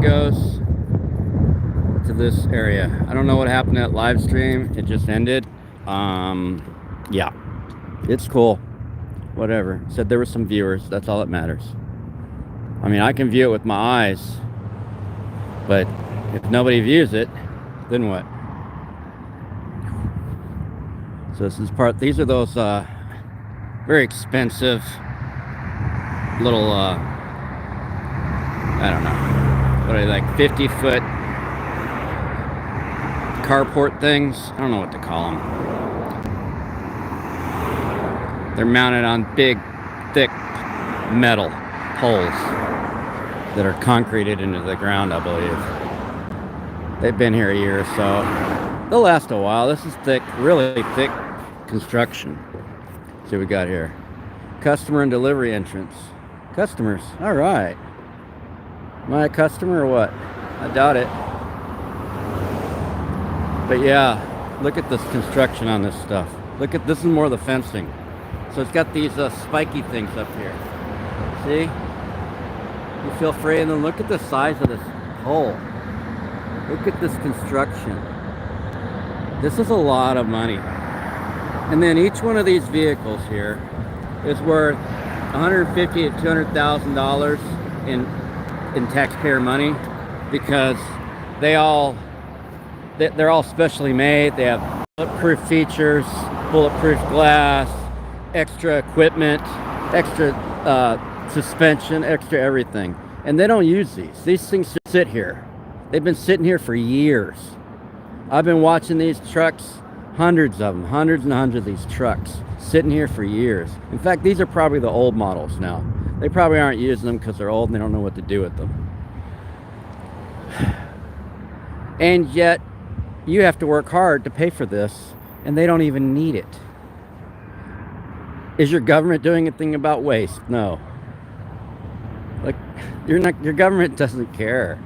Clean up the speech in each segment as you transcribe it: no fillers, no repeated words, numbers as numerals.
goes to this area. I don't know what happened to that live stream. It just ended. Yeah, it's cool. Whatever. Said there were some viewers. That's all that matters. I mean, I can view it with my eyes, but if nobody views it, then what? So this is part. These are those very expensive little I don't know, what are they, like 50-foot carport things? I don't know what to call them. They're mounted on big, thick metal poles that are concreted into the ground, I believe. They've been here a year or so. They'll last a while. This is thick, really thick construction. See what we got here. Customer and delivery entrance. Customers, all right. Am I a customer or what? I doubt it. But yeah, look at this construction on this stuff. Look at, this is more of the fencing. So it's got these spiky things up here. See? You feel free, and then look at the size of this hole. Look at this construction. This is a lot of money. And then each one of these vehicles here is worth $150,000 to $200,000 in taxpayer money, because they're all specially made. They have bulletproof features, bulletproof glass, extra equipment, extra suspension, extra everything. And they don't use these. These things just sit here. They've been sitting here for years. I've been watching these trucks, hundreds of them, hundreds and hundreds of these trucks, sitting here for years. In fact, these are probably the old models now. They probably aren't using them because they're old and they don't know what to do with them. And yet, you have to work hard to pay for this, and they don't even need it. Is your government doing anything about waste? No. Like, your government doesn't care.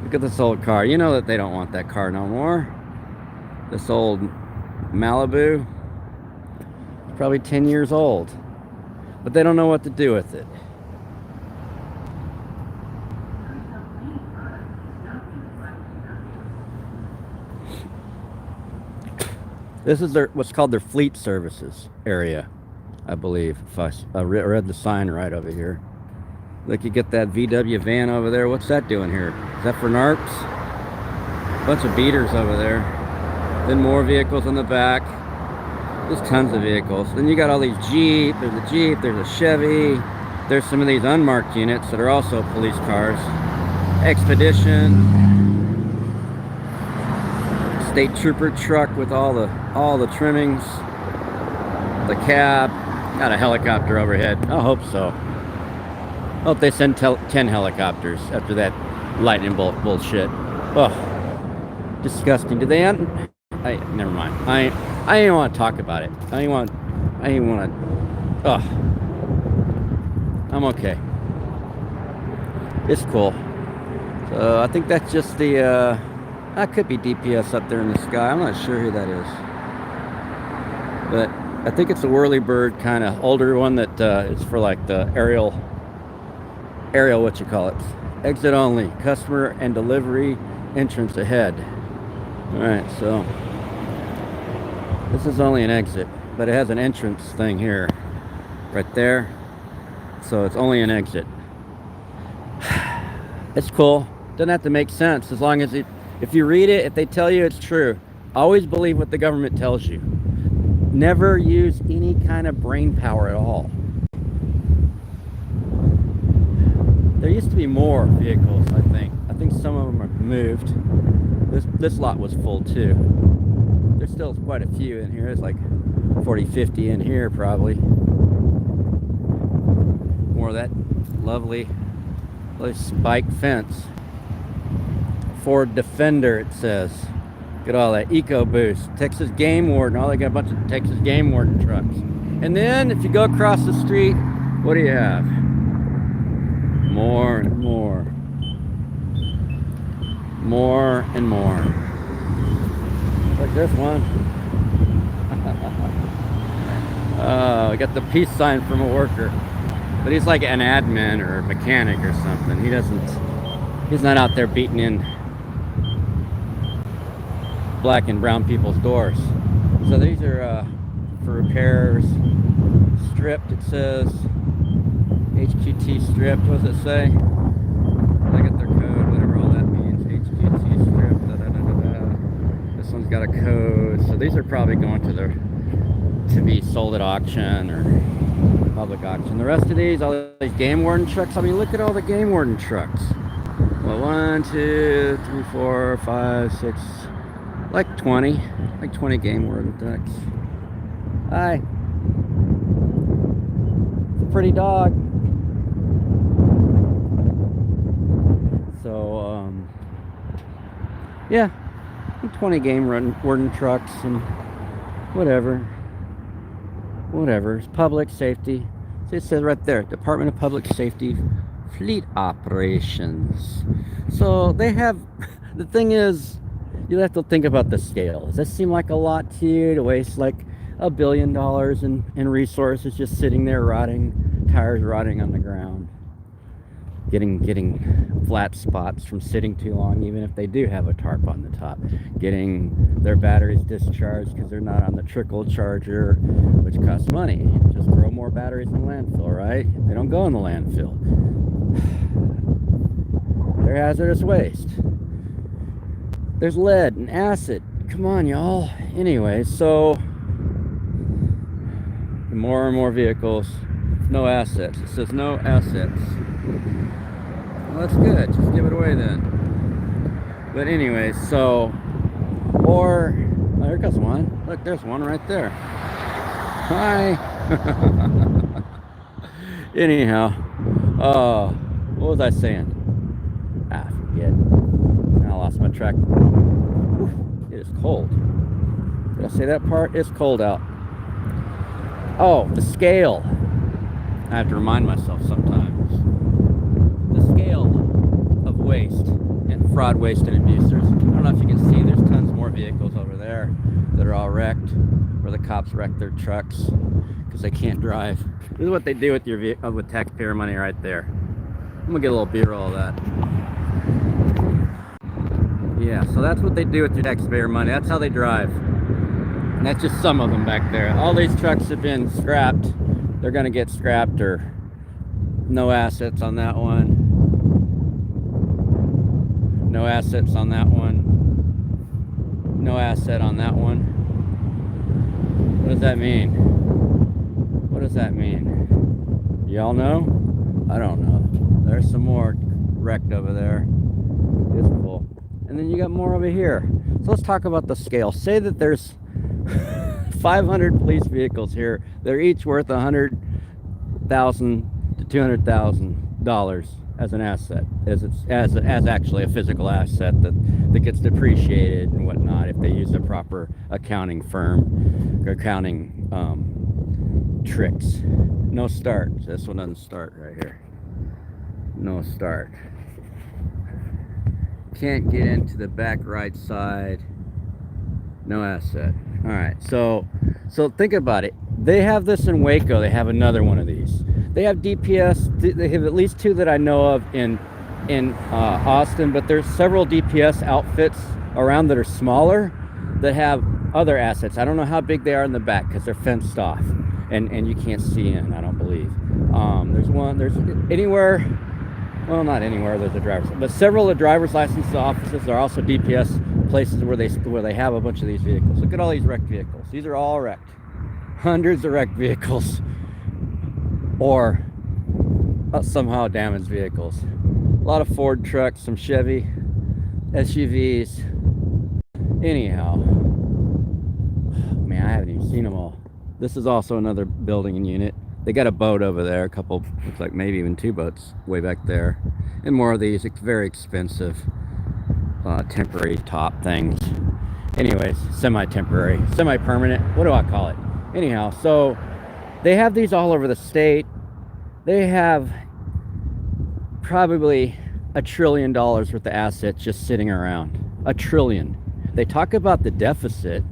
Look at this old car. You know that they don't want that car no more. This old Malibu, probably 10 years old, but they don't know what to do with it. This is what's called their fleet services area, I believe, if I read the sign right over here. Look, you get that VW van over there. What's that doing here? Is that for narcs? Bunch of beaters over there. Then more vehicles in the back. There's tons of vehicles. Then you got all these Jeep. There's a Jeep, there's a Chevy. There's some of these unmarked units that are also police cars. Expedition. State trooper truck with all the trimmings. The cab. Got a helicopter overhead. I hope so. Hope they send 10 helicopters after that lightning bolt bullshit. Oh, disgusting. Did they never mind. I ain't want to talk about it. I ain't want to. Oh, I'm okay. It's cool. So I think that's just the. That could be DPS up there in the sky. I'm not sure who that is, but I think it's a whirlybird kind of older one that is for like the aerial. What you call it? Exit only. Customer and delivery entrance ahead. All right, so. This is only an exit, but it has an entrance thing here, right there. So it's only an exit. It's cool. Doesn't have to make sense as long as if you read it, if they tell you it's true. Always believe what the government tells you. Never use any kind of brain power at all. There used to be more vehicles, I think. I think some of them are moved. This lot was full too. There's still quite a few in here. It's like 40, 50 in here probably. More of that lovely spike fence. Ford Defender, it says. Get all that EcoBoost. Texas Game Warden. Oh, they got a bunch of Texas Game Warden trucks. And then if you go across the street, what do you have? More and more. More and more. Like this one. We got the peace sign from a worker. But he's like an admin or a mechanic or something. He He's not out there beating in black and brown people's doors. So these are for repairs. Stripped, it says. HQT stripped, what does it say? Look at their code, whatever all that means. HQT stripped, da da da da da. This one's got a code. So these are probably going to be sold at auction or public auction. The rest of these, all these game warden trucks. I mean, look at all the game warden trucks. Well, 1, 2, 3, 4, 5, 6, like 20 game warden trucks. Hi. It's a pretty dog. So, yeah, 20 game warden trucks and whatever. It's public safety. See, it says right there, Department of Public Safety Fleet Operations. So they have, the thing is, you have to think about the scale. Does that seem like a lot to you, to waste like $1 billion in resources just sitting there rotting, tires rotting on the ground, getting flat spots from sitting too long, even if they do have a tarp on the top, getting their batteries discharged because they're not on the trickle charger, which costs money. Just throw more batteries in the landfill, right? They don't go in the landfill. They're hazardous waste. There's lead and acid. Come on, y'all. Anyway, so more and more vehicles, no assets. It says no assets. Well, that's good. Just give it away then. But anyway, so, or, oh, here comes one. Look, there's one right there. Hi. Anyhow, what was I saying? Ah, forget. I lost my track. Whew, it is cold. Did I say that part? It's cold out. Oh, the scale. I have to remind myself sometimes. The scale of waste and fraud, waste, and abuse. I don't know if you can see, there's tons more vehicles over there that are all wrecked, where the cops wreck their trucks because they can't drive. This is what they do with your with taxpayer money right there. I'm gonna get a little B-roll of that. Yeah, so that's what they do with your taxpayer money. That's how they drive. And that's just some of them back there. All these trucks have been scrapped. They're gonna get scrapped, or no assets on that one. No assets on that one. No asset on that one. What does that mean? What does that mean? Y'all know? I don't know. There's some more wrecked over there. It's cool. And then you got more over here. So let's talk about the scale. Say that there's 500 police vehicles here. They're each worth $100,000 to $200,000 as an asset, as actually a physical asset that gets depreciated and whatnot if they use a proper accounting firm or accounting tricks. No start. This one doesn't start right here. No start. Can't get into the back right side. No asset. All right, so think about it. They have this in Waco. They have another one of these. They have DPS. They have at least two that I know of in Austin, but there's several DPS outfits around that are smaller that have other assets. I don't know how big they are in the back because they're fenced off and you can't see in, I don't believe. There's anywhere, well, not anywhere there's a driver's, but several of the driver's license offices are also DPS places where they have a bunch of these vehicles. Look at all these wrecked vehicles. These are all wrecked. Hundreds of wrecked vehicles or somehow damaged vehicles. A lot of Ford trucks, some Chevy, SUVs. Anyhow, man, I haven't even seen them all. This is also another building and unit. They got a boat over there, a couple, looks like maybe even two boats way back there. And more of these very expensive temporary top things. Anyways, semi-temporary, semi-permanent, what do I call it? Anyhow, so they have these all over the state. They have probably $1 trillion worth of assets just sitting around. $1 trillion. They talk about the deficit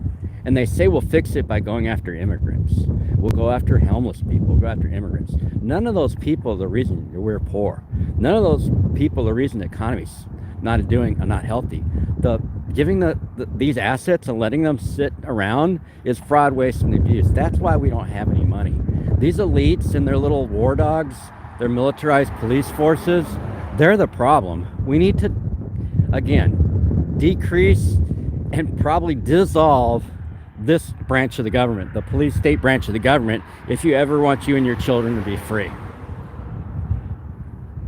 and they say we'll fix it by going after immigrants. We'll go after homeless people, we'll go after immigrants. None of those people are the reason we're poor. None of those people are the reason the economy's not healthy. Giving these assets and letting them sit around is fraud, waste, and abuse. That's why we don't have any money. These elites and their little war dogs, their militarized police forces, they're the problem. We need to, again, decrease and probably dissolve this branch of the government, the police state branch of the government, if you ever want you and your children to be free.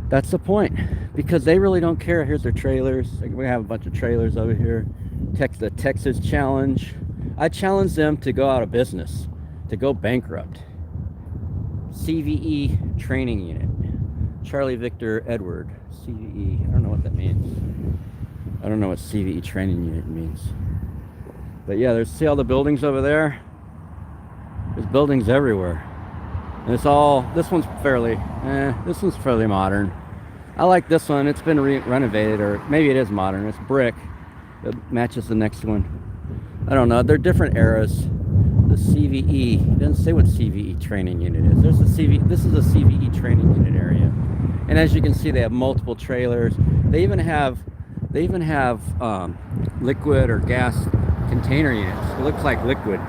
That's the point, because they really don't care. Here's their trailers. We have a bunch of trailers over here. The Texas challenge. I challenge them to go out of business, to go bankrupt. CVE training unit. Charlie Victor Edward. CVE. I don't know what that means. I don't know what CVE training unit means. But yeah, see all the buildings over there? There's buildings everywhere. And it's all, this one's fairly modern. I like this one. It's been renovated, or maybe it is modern. It's brick. It matches the next one. I don't know. They're different eras. The CVE. It doesn't say what CVE training unit is. This is a CVE training unit area. And as you can see, they have multiple trailers. They even have liquid or gas container units. It looks like liquid.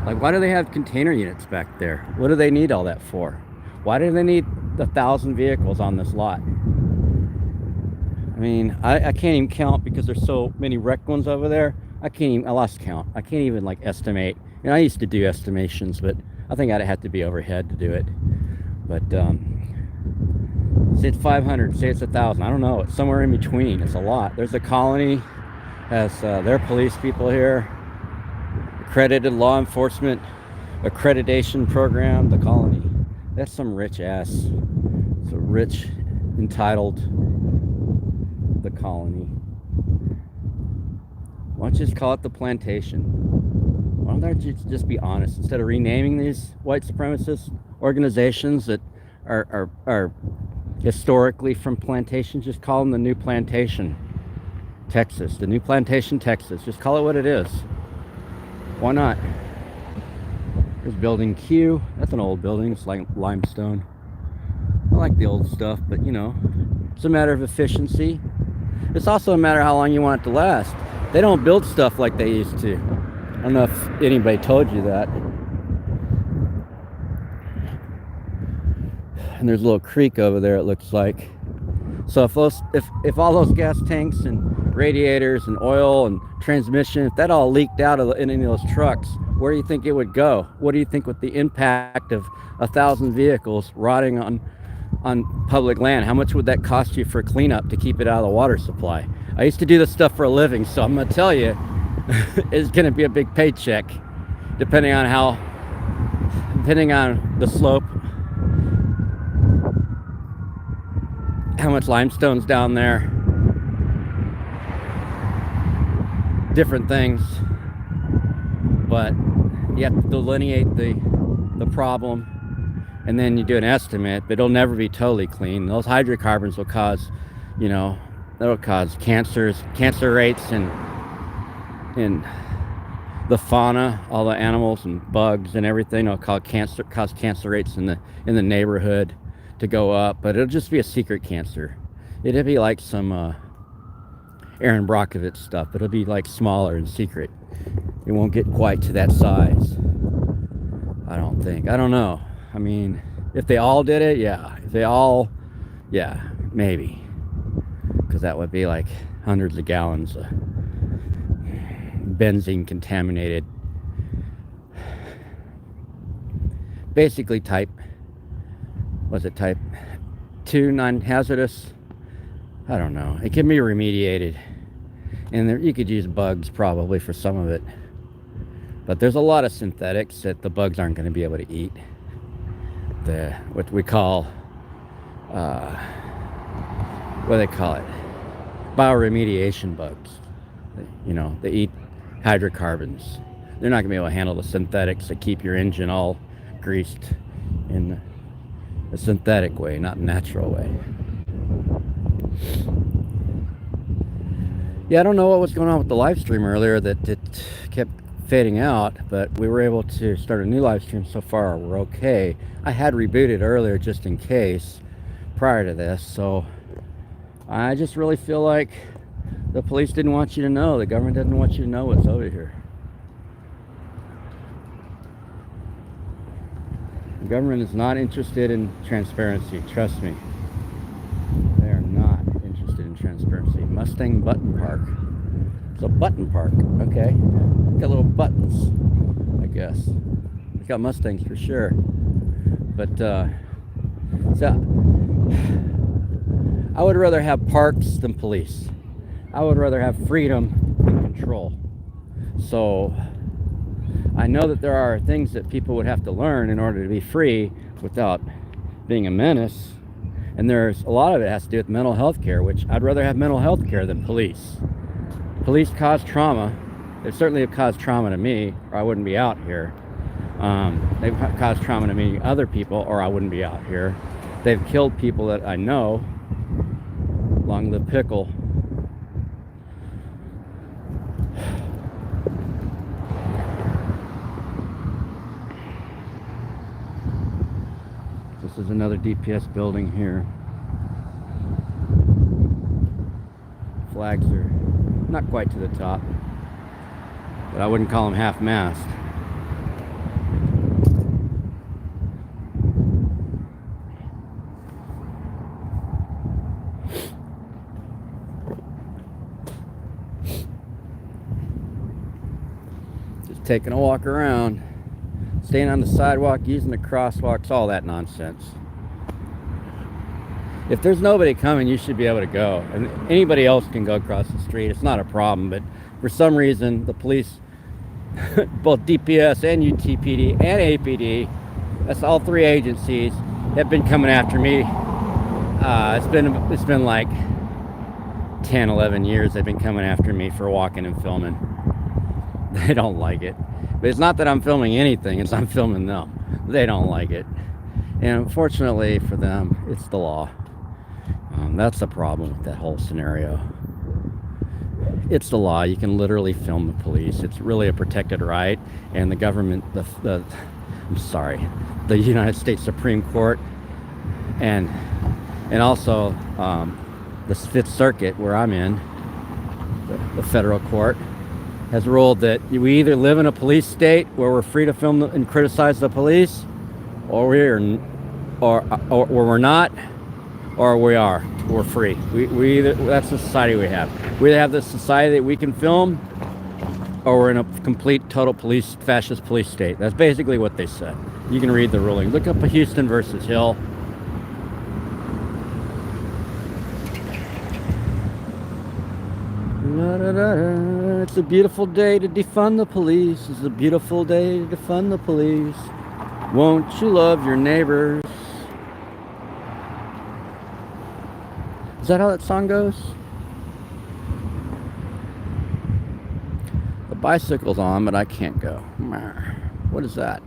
Like, why do they have container units back there? What do they need all that for? Why do they need 1,000 vehicles on this lot? I mean, I can't even count because there's so many wrecked ones over there. I lost count. I can't even like estimate. And I used to do estimations, but I think I'd have to be overhead to do it. But say it's 500, say it's 1,000. I don't know. It's somewhere in between. It's a lot. There's a colony, has their police people here. Accredited law enforcement accreditation program, the colony. That's some rich ass. It's a rich, entitled, the colony. Why don't you just call it the plantation? Why don't you just be honest? Instead of renaming these white supremacist organizations that are historically from plantations, just call them the New Plantation, Texas. The New Plantation, Texas. Just call it what it is. Why not? There's building Q. That's an old building. It's like limestone. I like the old stuff, but you know, it's a matter of efficiency. It's also a matter of how long you want it to last. They don't build stuff like they used to. I don't know if anybody told you that. And there's a little creek over there, it looks like. So if all those gas tanks and radiators and oil and transmission, if that all leaked out in any of those trucks, where do you think it would go? What do you think with the impact of 1,000 vehicles rotting on public land? How much would that cost you for cleanup to keep it out of the water supply? I used to do this stuff for a living, so I'm gonna tell you, it's gonna be a big paycheck, depending on the slope, how much limestone's down there, different things. But you have to delineate the problem, and then you do an estimate, but it'll never be totally clean. Those hydrocarbons will cause, that'll cause cancer rates in the fauna, all the animals and bugs and everything. It'll cause cancer rates in the neighborhood to go up, but it'll just be a secret cancer. It'll be like some Aaron Brockovich stuff. It'll be like smaller and secret. It won't get quite to that size, I don't think. I don't know. I mean, if they all did it, yeah. If they all, yeah, maybe. Because that would be like hundreds of gallons of benzene contaminated. Basically type 2 non-hazardous. I don't know. It can be remediated. And you could use bugs probably for some of it. But there's a lot of synthetics that the bugs aren't going to be able to eat. What we call, what do they call it? Bioremediation bugs. They eat hydrocarbons. They're not going to be able to handle the synthetics that keep your engine all greased in a synthetic way, not a natural way. Yeah, I don't know what was going on with the live stream earlier that it kept fading out, but we were able to start a new live stream. So far we're okay. I had rebooted earlier just in case prior to this, so I just really feel like The police didn't want you to know. The government doesn't want you to know what's over here. The government is not interested in transparency. Trust me. They are not interested in transparency. Mustang Button Park. It's a button park. Okay. Got little buttons, I guess. It's got Mustangs for sure. But, so, I would rather have parks than police. I would rather have freedom than control. So, I know that there are things that people would have to learn in order to be free without being a menace. And there's a lot of it has to do with mental health care, which I'd rather have mental health care than police. Police cause trauma. They certainly have caused trauma to me, or I wouldn't be out here. They've caused trauma to many other people, or I wouldn't be out here. They've killed people that I know. Long live Pickle. This is another DPS building here. Flags are not quite to the top, but I wouldn't call them half-mast. Just taking a walk around. Staying on the sidewalk, using the crosswalks, all that nonsense. If there's nobody coming, you should be able to go. And anybody else can go across the street. It's not a problem. But for some reason, the police, both DPS and UTPD and APD, that's all three agencies, have been coming after me. It's been like 10, 11 years they've been coming after me for walking and filming. They don't like it. But it's not that I'm filming anything, it's I'm filming them. They don't like it. And unfortunately for them, it's the law. That's the problem with that whole scenario. It's the law. You can literally film the police. It's really a protected right. And the government, the United States Supreme Court and also the Fifth Circuit, where I'm in, the federal court, has ruled that we either live in a police state where we're free to film and criticize the police, or we're not, or we're free. We either, that's the society we have. We either have the society that we can film, or we're in a complete, total fascist police state. That's basically what they said. You can read the ruling. Look up Houston versus Hill. It's a beautiful day to defund the police. It's a beautiful day to defund the police. Won't you love your neighbors? Is that how that song goes? The bicycle's on, but I can't go. What is that?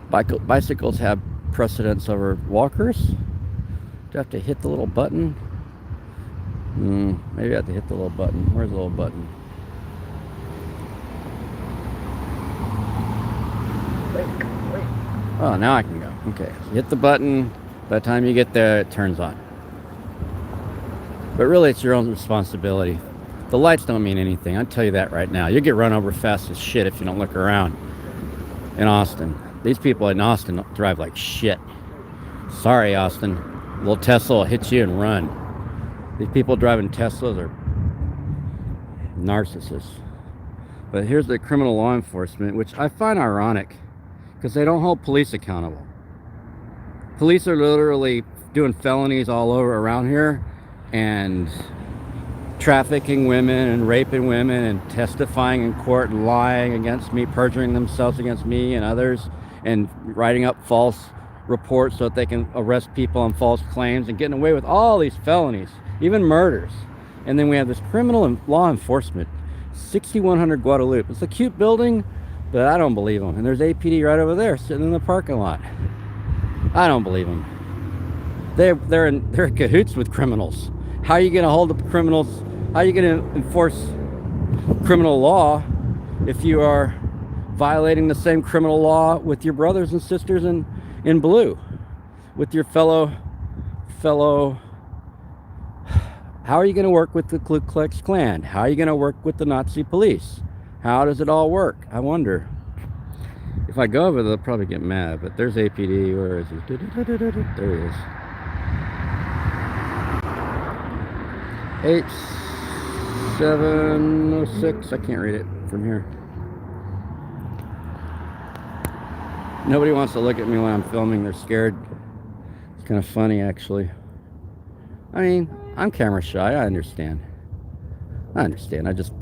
Bicycles have precedence over walkers? Do I have to hit the little button? Maybe I have to hit the little button. Where's the little button? Wait. Oh, now I can go. Okay. So hit the button. By the time you get there, it turns on. But really, it's your own responsibility. The lights don't mean anything. I'll tell you that right now. You'll get run over fast as shit if you don't look around. In Austin. These people in Austin drive like shit. Sorry, Austin. A little Tesla will hit you and run. These people driving Teslas are narcissists. But here's the criminal law enforcement, which I find ironic because they don't hold police accountable. Police are literally doing felonies all over around here and trafficking women and raping women and testifying in court and lying against me, perjuring themselves against me and others, and writing up false reports so that they can arrest people on false claims and getting away with all these felonies. Even murders. And then we have this criminal and law enforcement, 6100 Guadalupe. It's a cute building, but I don't believe them. And there's APD right over there sitting in the parking lot. I don't believe them. They're in cahoots with criminals. How are you going to hold the criminals? How are you going to enforce criminal law if you are violating the same criminal law with your brothers and sisters in blue, with your fellow How are you going to work with the Ku Klux Klan? How are you going to work with the Nazi police? How does it all work? I wonder. If I go over, they'll probably get mad. But there's APD. Where is he? There he is. 8706. I can't read it from here. Nobody wants to look at me when I'm filming. They're scared. It's kind of funny, actually. I mean, I'm camera shy. I understand. I just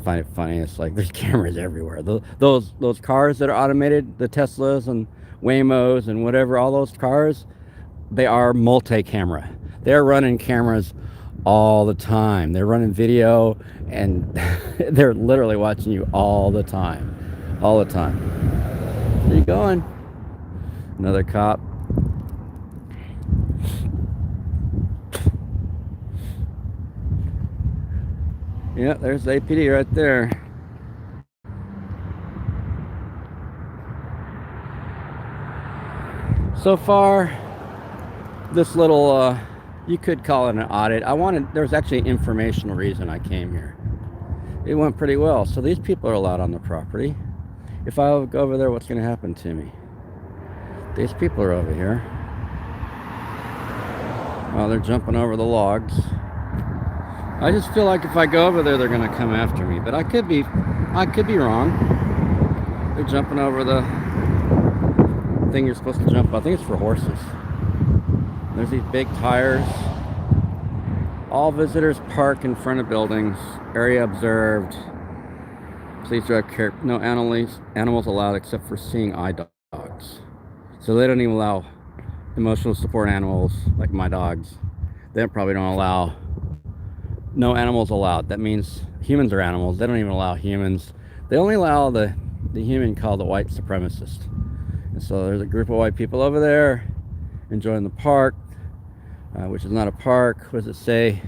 find it funny. It's like there's cameras everywhere. Those cars that are automated, the Teslas and Waymos and whatever, all those cars, they are multi-camera. They're running cameras all the time. They're running video, and they're literally watching you all the time. All the time. Where you going? Another cop. Yeah, there's the APD right there. So far, this little, you could call it an audit. There's actually an informational reason I came here. It went pretty well. So these people are allowed on the property. If I go over there, what's going to happen to me? These people are over here. Well, they're jumping over the logs. I just feel like if I go over there, they're going to come after me. But I could be wrong. They're jumping over the thing you're supposed to jump. I think it's for horses. There's these big tires. All visitors park in front of buildings. Area observed. Please drive carefully. No animals allowed except for seeing eye dogs. So they don't even allow emotional support animals like my dogs. They probably don't allow. No animals allowed. That means humans are animals. They don't even allow humans. They only allow the human called the white supremacist. And so there's a group of white people over there enjoying the park, which is not a park. What does it say?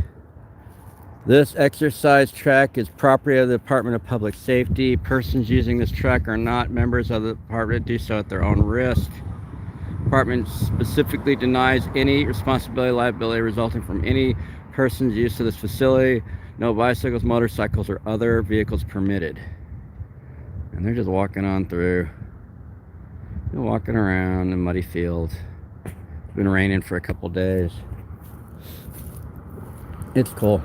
This exercise track is property of the Department of Public Safety. Persons using this track are not members of the department. Do so at their own risk. Department specifically denies any responsibility, liability resulting from any person's use of this facility. No bicycles, motorcycles, or other vehicles permitted. And they're just walking on through. They're walking around a muddy field. It's been raining for a couple days. It's cool.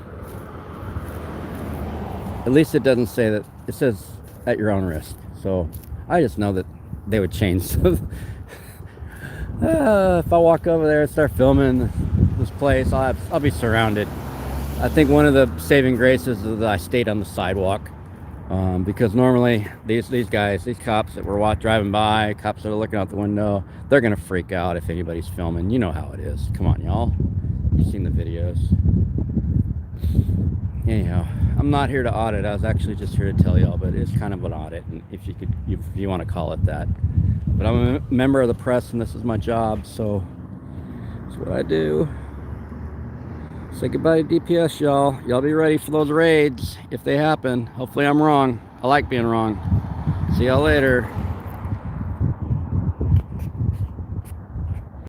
At least it doesn't say that. It says at your own risk. So I just know that they would change. If I walk over there and start filming this place, I'll be surrounded. I think one of the saving graces is that I stayed on the sidewalk, because normally these guys, these cops that were driving by, cops that are looking out the window, they're gonna freak out if anybody's filming. You know how it is. Come on, y'all. You've seen the videos. Anyhow, I'm not here to audit. I was actually just here to tell y'all, but it's kind of an audit, and if you want to call it that. But I'm a member of the press, and this is my job, so that's what I do. Say goodbye to DPS, y'all. Y'all be ready for those raids if they happen. Hopefully I'm wrong. I like being wrong. See y'all later.